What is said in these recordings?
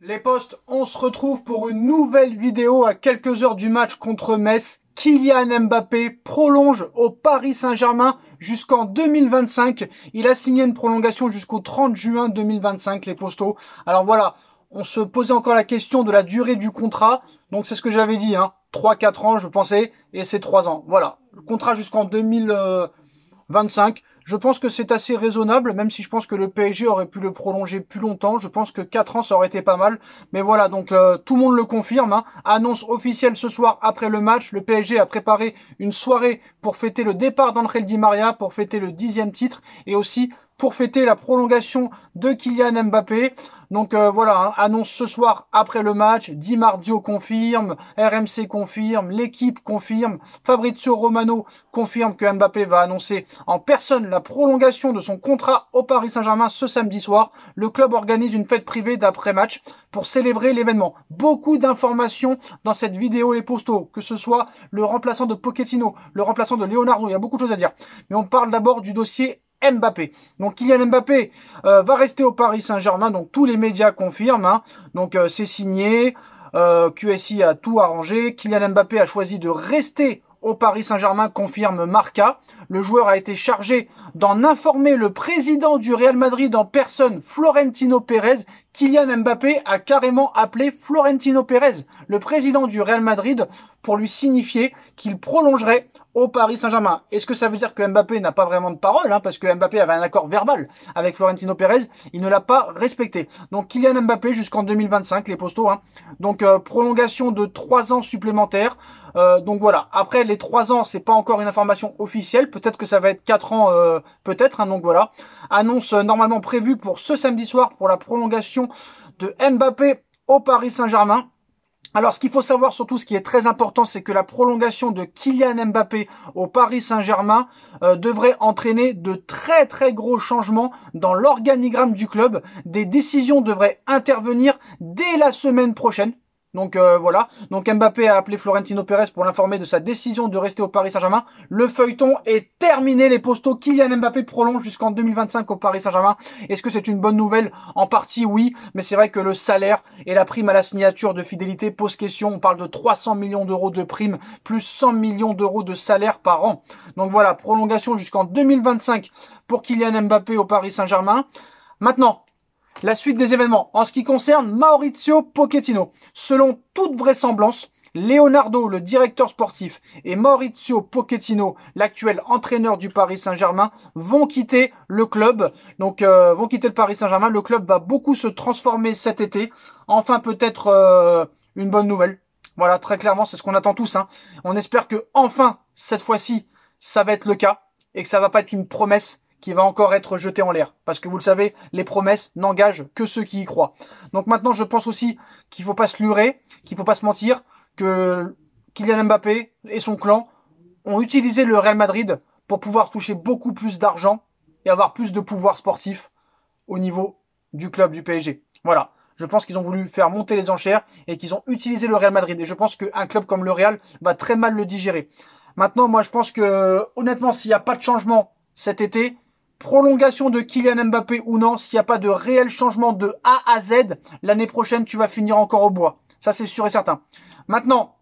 Les postes, on se retrouve pour une nouvelle vidéo à quelques heures du match contre Metz. Kylian Mbappé prolonge au Paris Saint-Germain jusqu'en 2025. Il a signé une prolongation jusqu'au 30 juin 2025, les postaux. Alors voilà, on se posait encore la question de la durée du contrat. Donc c'est ce que j'avais dit, 3-4 ans je pensais, et c'est 3 ans. Voilà, le contrat jusqu'en 2025. Je pense que c'est assez raisonnable, même si je pense que le PSG aurait pu le prolonger plus longtemps. Je pense que 4 ans, ça aurait été pas mal. Mais voilà, donc tout le monde le confirme. Annonce officielle ce soir après le match. Le PSG a préparé une soirée pour fêter le départ d'Angel Di Maria, pour fêter le 10e titre et aussi pour fêter la prolongation de Kylian Mbappé. Donc voilà, annonce ce soir après le match. Di Marzio confirme, RMC confirme, l'équipe confirme, Fabrizio Romano confirme que Mbappé va annoncer en personne la prolongation de son contrat au Paris Saint-Germain ce samedi soir. Le club organise une fête privée d'après-match pour célébrer l'événement. Beaucoup d'informations dans cette vidéo, les postaux, que ce soit le remplaçant de Pochettino, le remplaçant de Leonardo, il y a beaucoup de choses à dire. Mais on parle d'abord du dossier Mbappé. Donc Kylian Mbappé va rester au Paris Saint-Germain, donc tous les médias confirment. Donc c'est signé, QSI a tout arrangé. Kylian Mbappé a choisi de rester au Paris Saint-Germain, confirme Marca. Le joueur a été chargé d'en informer le président du Real Madrid en personne, Florentino Pérez. Kylian Mbappé a carrément appelé Florentino Pérez, le président du Real Madrid, pour lui signifier qu'il prolongerait au Paris Saint-Germain. Est-ce que ça veut dire que Mbappé n'a pas vraiment de parole, parce que Mbappé avait un accord verbal avec Florentino Pérez, il ne l'a pas respecté. Donc Kylian Mbappé jusqu'en 2025, les postaux. Donc prolongation de 3 ans supplémentaires. Donc voilà. Après les 3 ans, c'est pas encore une information officielle. Peut-être que ça va être 4 ans, peut-être. Donc voilà. Annonce normalement prévue pour ce samedi soir pour la prolongation de Mbappé au Paris Saint-Germain. Alors, ce qu'il faut savoir, surtout, ce qui est très important, c'est que la prolongation de Kylian Mbappé au Paris Saint-Germain devrait entraîner de très très gros changements dans l'organigramme du club. Des décisions devraient intervenir dès la semaine prochaine. Donc voilà, donc Mbappé a appelé Florentino Pérez pour l'informer de sa décision de rester au Paris Saint-Germain. Le feuilleton est terminé, les postaux. Kylian Mbappé prolonge jusqu'en 2025 au Paris Saint-Germain. Est-ce que c'est une bonne nouvelle? En partie oui, mais c'est vrai que le salaire et la prime à la signature de fidélité posent question. On parle de 300 millions d'euros de prime, plus 100 millions d'euros de salaire par an. Donc voilà, prolongation jusqu'en 2025 pour Kylian Mbappé au Paris Saint-Germain. Maintenant, la suite des événements. En ce qui concerne Mauricio Pochettino, selon toute vraisemblance, Leonardo, le directeur sportif, et Mauricio Pochettino, l'actuel entraîneur du Paris Saint-Germain, vont quitter le club. Donc, vont quitter le Paris Saint-Germain. Le club va beaucoup se transformer cet été. Enfin, peut-être une bonne nouvelle. Voilà, très clairement, c'est ce qu'on attend tous. On espère que enfin, cette fois-ci, ça va être le cas et que ça va pas être une promesse qui va encore être jeté en l'air. Parce que vous le savez, les promesses n'engagent que ceux qui y croient. Donc maintenant, je pense aussi qu'il faut pas se leurrer, qu'il faut pas se mentir, que Kylian Mbappé et son clan ont utilisé le Real Madrid pour pouvoir toucher beaucoup plus d'argent et avoir plus de pouvoir sportif au niveau du club du PSG. Voilà. Je pense qu'ils ont voulu faire monter les enchères et qu'ils ont utilisé le Real Madrid. Et je pense qu'un club comme le Real va très mal le digérer. Maintenant, moi, je pense que, honnêtement, s'il n'y a pas de changement cet été, prolongation de Kylian Mbappé ou non, s'il n'y a pas de réel changement de A à Z, l'année prochaine, tu vas finir encore au bois. Ça, c'est sûr et certain. Maintenant,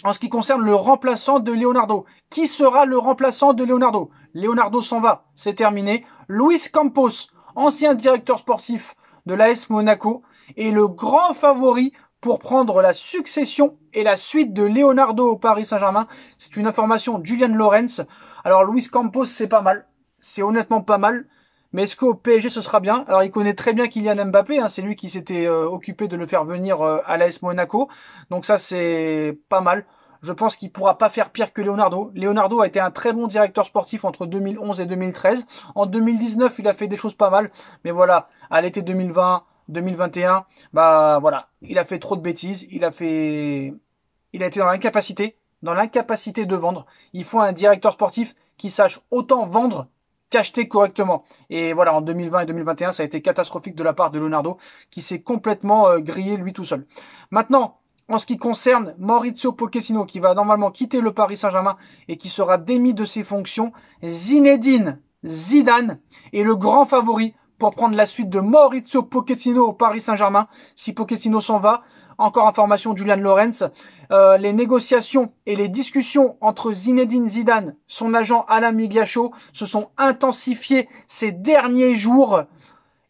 en ce qui concerne le remplaçant de Leonardo, qui sera le remplaçant de Leonardo? Leonardo s'en va, c'est terminé. Luis Campos, ancien directeur sportif de l'AS Monaco, est le grand favori pour prendre la succession et la suite de Leonardo au Paris Saint-Germain. C'est une information de Julian Lorenz. Alors, Luis Campos, c'est pas mal. C'est honnêtement pas mal. Mais est-ce qu'au PSG, ce sera bien? Alors, il connaît très bien Kylian Mbappé. C'est lui qui s'était occupé de le faire venir à l'AS Monaco. Donc ça, c'est pas mal. Je pense qu'il pourra pas faire pire que Leonardo. Leonardo a été un très bon directeur sportif entre 2011 et 2013. En 2019, il a fait des choses pas mal. Mais voilà, à l'été 2020, 2021, voilà, il a fait trop de bêtises. Il a été dans l'incapacité de vendre. Il faut un directeur sportif qui sache autant vendre qu'acheter correctement. Et voilà, en 2020 et 2021, ça a été catastrophique de la part de Leonardo, qui s'est complètement grillé lui tout seul. Maintenant, en ce qui concerne Mauricio Pochettino, qui va normalement quitter le Paris Saint-Germain et qui sera démis de ses fonctions, Zinedine Zidane est le grand favori pour prendre la suite de Maurizio Pochettino au Paris Saint-Germain. Si Pochettino s'en va, encore information de Julian Lorenz, les négociations et les discussions entre Zinedine Zidane, son agent Alain Migliaccio, se sont intensifiées ces derniers jours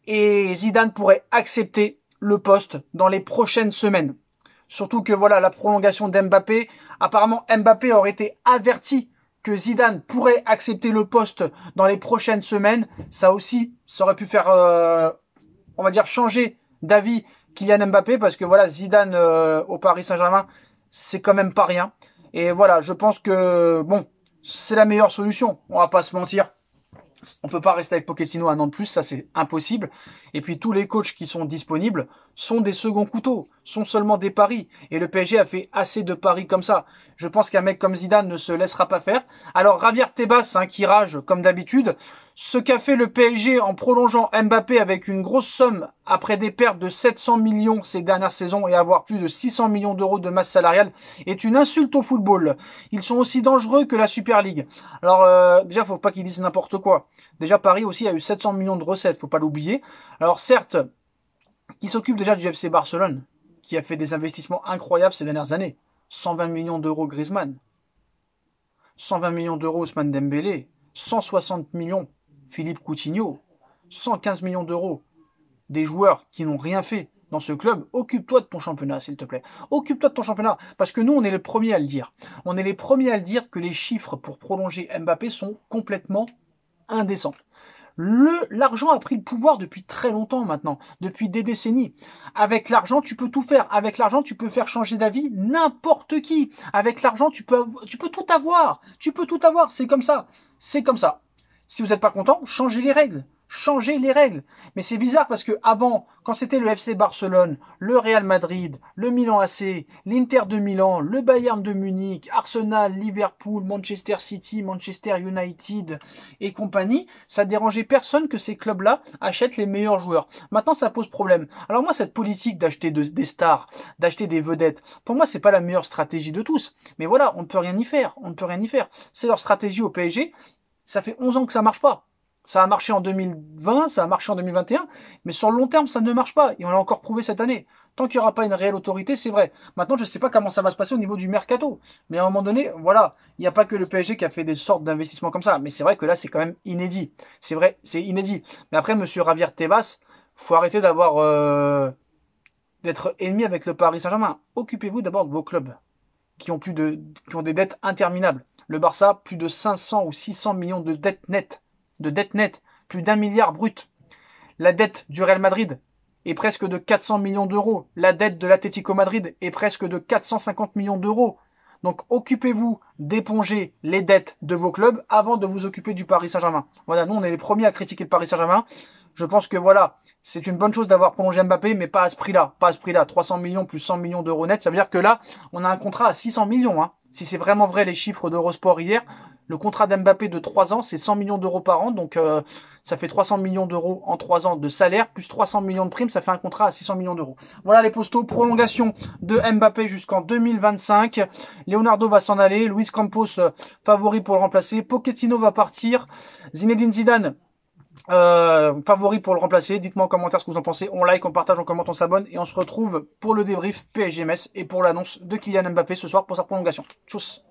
et Zidane pourrait accepter le poste dans les prochaines semaines. Surtout que voilà, la prolongation d'Mbappé, apparemment Mbappé aurait été averti que Zidane pourrait accepter le poste dans les prochaines semaines. Ça aussi, ça aurait pu faire, on va dire, changer d'avis Kylian Mbappé, parce que voilà, Zidane au Paris Saint-Germain, c'est quand même pas rien. Et voilà, je pense que, bon, c'est la meilleure solution, on va pas se mentir. On peut pas rester avec Pochettino un an de plus, ça c'est impossible. Et puis tous les coachs qui sont disponibles sont des seconds couteaux, sont seulement des paris. Et le PSG a fait assez de paris comme ça. Je pense qu'un mec comme Zidane ne se laissera pas faire. Alors Javier Tebas, qui rage comme d'habitude, ce qu'a fait le PSG en prolongeant Mbappé avec une grosse somme après des pertes de 700 millions ces dernières saisons et avoir plus de 600 millions d'euros de masse salariale est une insulte au football. Ils sont aussi dangereux que la Super League. Alors déjà, faut pas qu'ils disent n'importe quoi. Déjà, Paris aussi a eu 700 millions de recettes, faut pas l'oublier. Alors certes, qui s'occupe déjà du FC Barcelone, qui a fait des investissements incroyables ces dernières années. 120 millions d'euros Griezmann, 120 millions d'euros Ousmane Dembélé, 160 millions Philippe Coutinho, 115 millions d'euros des joueurs qui n'ont rien fait dans ce club. Occupe-toi de ton championnat, s'il te plaît. Occupe-toi de ton championnat, parce que nous, on est les premiers à le dire. On est les premiers à le dire que les chiffres pour prolonger Mbappé sont complètement indécents. L'argent a pris le pouvoir depuis très longtemps maintenant, depuis des décennies. Avec l'argent, tu peux tout faire. Avec l'argent, tu peux faire changer d'avis n'importe qui. Avec l'argent, tu peux tout avoir. Tu peux tout avoir. C'est comme ça. C'est comme ça. Si vous n'êtes pas content, changez les règles. Changez les règles. Mais c'est bizarre parce que avant, quand c'était le FC Barcelone, le Real Madrid, le Milan AC, l'Inter de Milan, le Bayern de Munich, Arsenal, Liverpool, Manchester City, Manchester United et compagnie, ça dérangeait personne que ces clubs-là achètent les meilleurs joueurs. Maintenant, ça pose problème. Alors moi, cette politique d'acheter des stars, d'acheter des vedettes, pour moi, c'est pas la meilleure stratégie de tous. Mais voilà, on ne peut rien y faire. On ne peut rien y faire. C'est leur stratégie au PSG. Ça fait 11 ans que ça marche pas. Ça a marché en 2020, ça a marché en 2021, mais sur le long terme, ça ne marche pas. Et on l'a encore prouvé cette année. Tant qu'il n'y aura pas une réelle autorité, c'est vrai. Maintenant, je ne sais pas comment ça va se passer au niveau du mercato. Mais à un moment donné, voilà, il n'y a pas que le PSG qui a fait des sortes d'investissements comme ça. Mais c'est vrai que là, c'est quand même inédit. C'est vrai, c'est inédit. Mais après, monsieur Javier Tebas, faut arrêter d'être ennemi avec le Paris Saint-Germain. Occupez-vous d'abord de vos clubs qui ont des dettes interminables. Le Barça, plus de 500 ou 600 millions de dettes nettes. Plus d'1 milliard brut. La dette du Real Madrid est presque de 400 millions d'euros. La dette de l'Atlético Madrid est presque de 450 millions d'euros. Donc occupez-vous d'éponger les dettes de vos clubs avant de vous occuper du Paris Saint-Germain. Voilà, nous on est les premiers à critiquer le Paris Saint-Germain. Je pense que voilà, c'est une bonne chose d'avoir prolongé Mbappé, mais pas à ce prix-là. Pas à ce prix-là. 300 millions plus 100 millions d'euros net. Ça veut dire que là, on a un contrat à 600 millions. Si c'est vraiment vrai les chiffres d'Eurosport hier, le contrat d'Mbappé de 3 ans, c'est 100 millions d'euros par an. Donc ça fait 300 millions d'euros en 3 ans de salaire, plus 300 millions de primes, ça fait un contrat à 600 millions d'euros. Voilà les postos, prolongation de Mbappé jusqu'en 2025. Leonardo va s'en aller, Luis Campos favori pour le remplacer, Pochettino va partir, Zinedine Zidane favori pour le remplacer. Dites-moi en commentaire ce que vous en pensez. On like, on partage, on commente, on s'abonne et on se retrouve pour le débrief PSG-Metz et pour l'annonce de Kylian Mbappé ce soir pour sa prolongation. Tchuss.